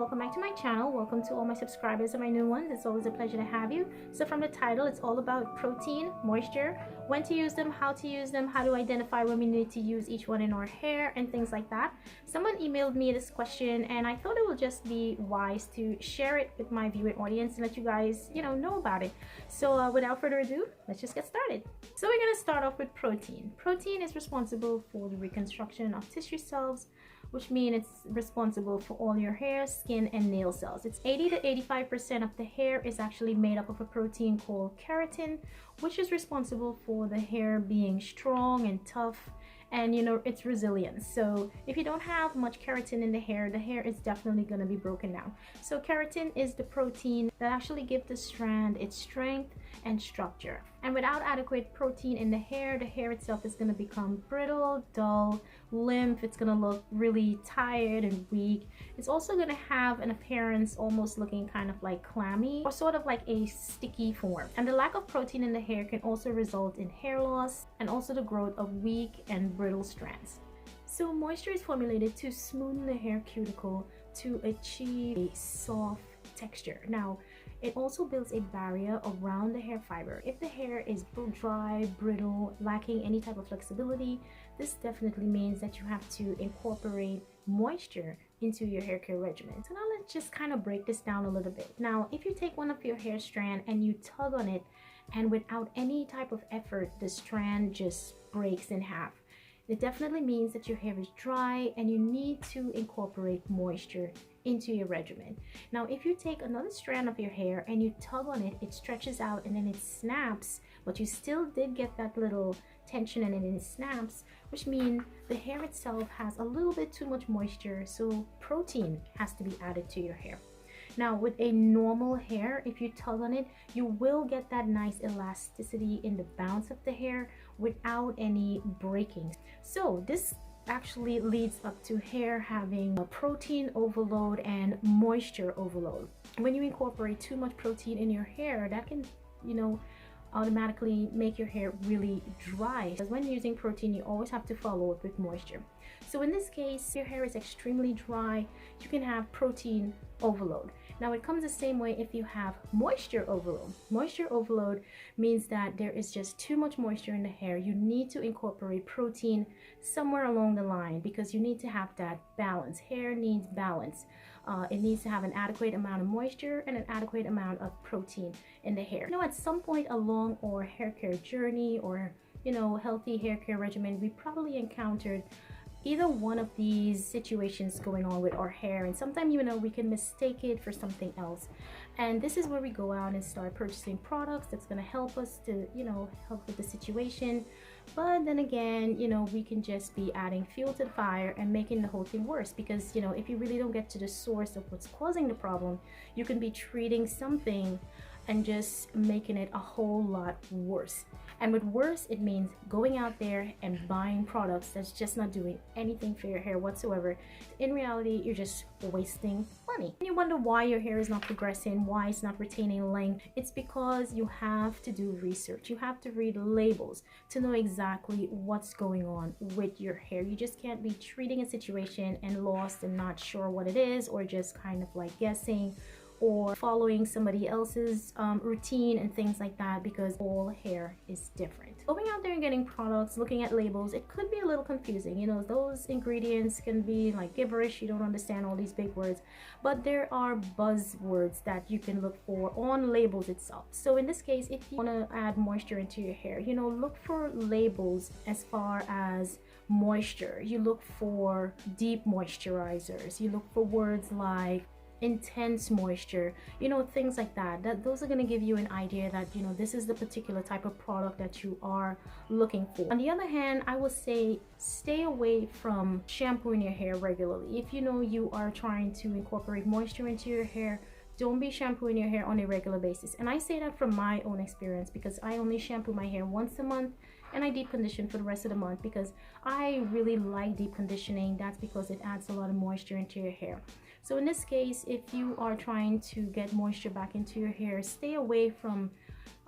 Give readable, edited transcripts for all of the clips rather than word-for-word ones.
welcome back to my channel. Welcome to all my subscribers and my new ones. It's always a pleasure to have you. So from the title, it's all about protein, moisture, when to use them, how to identify when we need to use each one in our hair and things like that. Someone emailed me this question and I thought it would just be wise to share it with my viewing audience and let you guys know about it. So without further ado, let's just get started. So we're going to start off with protein. Protein is responsible for the reconstruction of tissue cells, which means it's responsible for all your hair, skin, and nail cells. It's 80 to 85% of the hair is actually made up of a protein called keratin, which is responsible for the hair being strong and tough and its resilience. So if you don't have much keratin in the hair is definitely going to be broken down. So keratin is the protein that actually gives the strand its strength and structure. And without adequate protein in the hair itself is going to become brittle, dull, limp. It's going to look really tired and weak. It's also going to have an appearance almost looking kind of like clammy or sort of like a sticky form. And the lack of protein in the hair can also result in hair loss and also the growth of weak and brittle strands. So moisture is formulated to smoothen the hair cuticle to achieve a soft texture. Now, it also builds a barrier around the hair fiber. If the hair is dry, brittle, lacking any type of flexibility, this definitely means that you have to incorporate moisture into your hair care regimen. So now let's just kind of break this down a little bit. Now, if you take one of your hair strand and you tug on it, and without any type of effort, the strand just breaks in half, it definitely means that your hair is dry and you need to incorporate moisture into your regimen. Now, if you take another strand of your hair and you tug on it, it stretches out and then it snaps, but you still did get that little tension and then it snaps, which means the hair itself has a little bit too much moisture, so protein has to be added to your hair. Now, with a normal hair, if you tug on it, you will get that nice elasticity in the bounce of the hair without any breaking. So this actually leads up to hair having a protein overload and moisture overload. When you incorporate too much protein in your hair, that can, automatically make your hair really dry. Because when using protein, you always have to follow it with moisture. So in this case, your hair is extremely dry, you can have protein overload. Now it comes the same way if you have moisture overload. Moisture overload means that there is just too much moisture in the hair. You need to incorporate protein somewhere along the line because you need to have that balance. Hair needs balance. It needs to have an adequate amount of moisture and an adequate amount of protein in the hair. At some point along our hair care journey or healthy hair care regimen, we probably encountered either one of these situations going on with our hair, and sometimes we can mistake it for something else. And this is where we go out and start purchasing products that's going to help us to help with the situation. But then again, we can just be adding fuel to the fire and making the whole thing worse, because if you really don't get to the source of what's causing the problem, you can be treating something and just making it a whole lot worse. And with worse, it means going out there and buying products that's just not doing anything for your hair whatsoever. In reality, you're just wasting money. And you wonder why your hair is not progressing, why it's not retaining length. It's because you have to do research. You have to read labels to know exactly what's going on with your hair. You just can't be treating a situation and lost and not sure what it is, or just kind of like guessing or following somebody else's routine and things like that, because all hair is different. Going out there and getting products, looking at labels, it could be a little confusing. Those ingredients can be like gibberish. You don't understand all these big words, but there are buzzwords that you can look for on labels itself. So in this case, if you want to add moisture into your hair, look for labels as far as moisture. You look for deep moisturizers. You look for words like intense moisture, things like that. Those are going to give you an idea that this is the particular type of product that you are looking for. On the other hand, I would say stay away from shampooing your hair regularly. If you are trying to incorporate moisture into your hair, don't be shampooing your hair on a regular basis. And I say that from my own experience, because I only shampoo my hair once a month and I deep condition for the rest of the month, because I really like deep conditioning. That's because it adds a lot of moisture into your hair. So in this case, if you are trying to get moisture back into your hair, stay away from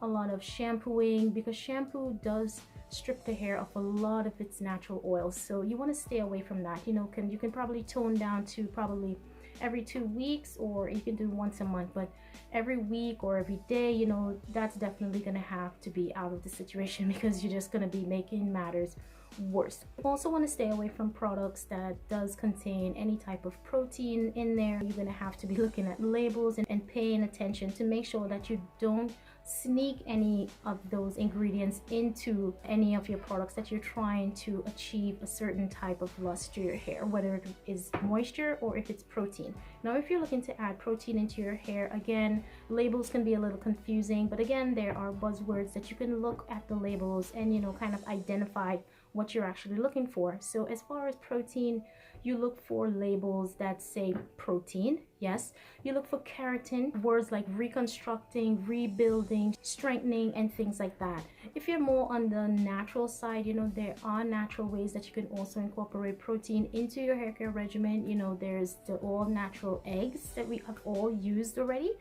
a lot of shampooing, because shampoo does strip the hair of a lot of its natural oils. So you want to stay away from that. You can probably tone down to probably every 2 weeks, or you can do once a month, but every week or every day, you know, that's definitely gonna have to be out of the situation because you're just gonna be making matters worse. You also want to stay away from products that does contain any type of protein in there. You're going to have to be looking at labels and paying attention to make sure that you don't sneak any of those ingredients into any of your products that you're trying to achieve a certain type of luster to your hair, whether it is moisture or if it's protein. Now, if you're looking to add protein into your hair, again, labels can be a little confusing, but again, there are buzzwords that you can look at the labels and, you know, kind of identify what you're actually looking for. So as far as protein, you look for labels that say protein. Yes, you look for keratin, words like reconstructing, rebuilding, strengthening, and things like that. If you're more on the natural side, you know, there are natural ways that you can also incorporate protein into your hair care regimen. You know, there's the all natural eggs that we have all used already.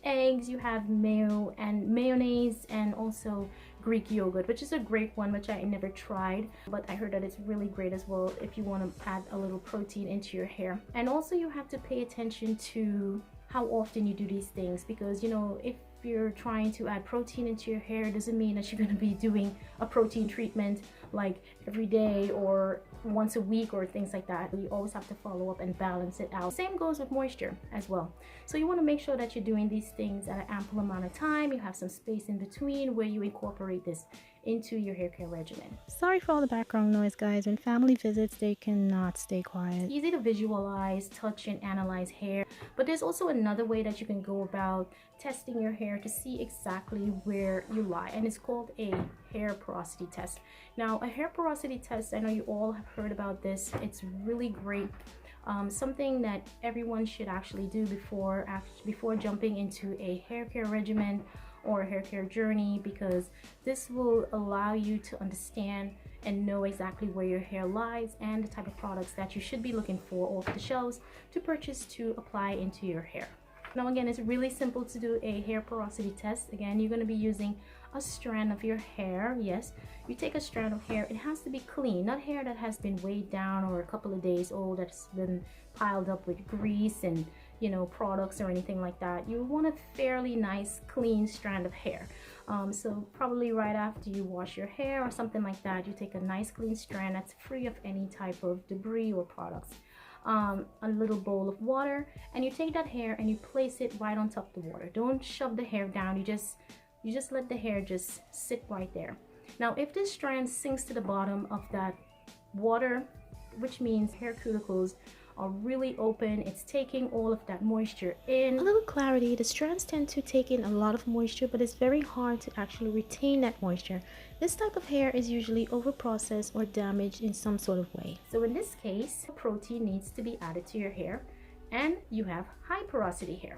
Eggs, you have mayo and mayonnaise, and also Greek yogurt, which is a great one, which I never tried, but I heard that it's really great as well if you want to add a little protein into your hair. And also you have to pay attention to how often you do these things, because, you know, if you're trying to add protein into your hair, it doesn't mean that you're going to be doing a protein treatment like every day or once a week or things like that. You always have to follow up and balance it out. Same goes with moisture as well. So you want to make sure that you're doing these things at an ample amount of time. You have some space in between where you incorporate this into your hair care regimen. Sorry for all the background noise, guys. When family visits, they cannot stay quiet. It's easy to visualize, touch, and analyze hair, but there's also another way that you can go about testing your hair to see exactly where you lie, and it's called a hair porosity test. Now, a hair porosity test, I know you all have heard about this. It's really great. Something that everyone should actually do before jumping into a hair care regimen or a hair care journey, because this will allow you to understand and know exactly where your hair lies and the type of products that you should be looking for off the shelves to purchase to apply into your hair. Now, again, it's really simple to do a hair porosity test. Again, you're going to be using a strand of your hair. Yes, you take a strand of hair. It has to be clean, not hair that has been weighed down or a couple of days old, that's been piled up with grease and, you know, products or anything like that. You want a fairly nice, clean strand of hair. So probably right after you wash your hair or something like that, you take a nice clean strand that's free of any type of debris or products. A little bowl of water, and you take that hair and you place it right on top of the water. Don't shove the hair down. You just let the hair just sit right there. Now, if this strand sinks to the bottom of that water, which means hair cuticles are really open, it's taking all of that moisture in. A little clarity, the strands tend to take in a lot of moisture, but it's very hard to actually retain that moisture. This type of hair is usually over-processed or damaged in some sort of way. So in this case, protein needs to be added to your hair, and you have high porosity hair.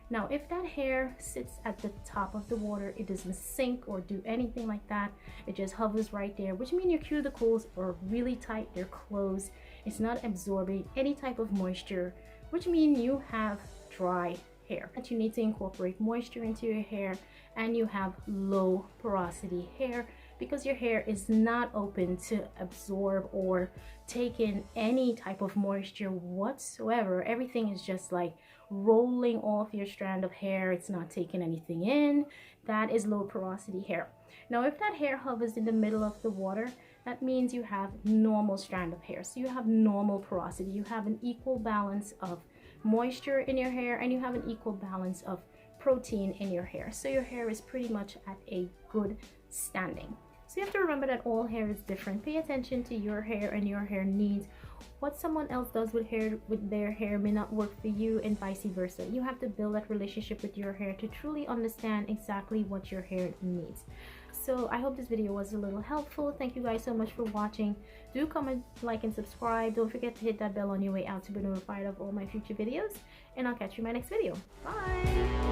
Now, if that hair sits at the top of the water, it doesn't sink or do anything like that. It just hovers right there, which means your cuticles are really tight, they're closed. It's not absorbing any type of moisture, which means you have dry hair. That you need to incorporate moisture into your hair, and you have low porosity hair because your hair is not open to absorb or take in any type of moisture whatsoever. Everything is just like rolling off your strand of hair. It's not taking anything in. That is low porosity hair. Now, if that hair hovers in the middle of the water, that means you have normal strand of hair. So you have normal porosity. You have an equal balance of moisture in your hair, and you have an equal balance of protein in your hair. So your hair is pretty much at a good standing. So you have to remember that all hair is different. Pay attention to your hair and your hair needs. What someone else does with their hair may not work for you, and vice versa. You have to build that relationship with your hair to truly understand exactly what your hair needs. So I hope this video was a little helpful. Thank you guys so much for watching. Do comment, like, and subscribe. Don't forget to hit that bell on your way out to be notified of all my future videos. And I'll catch you in my next video. Bye!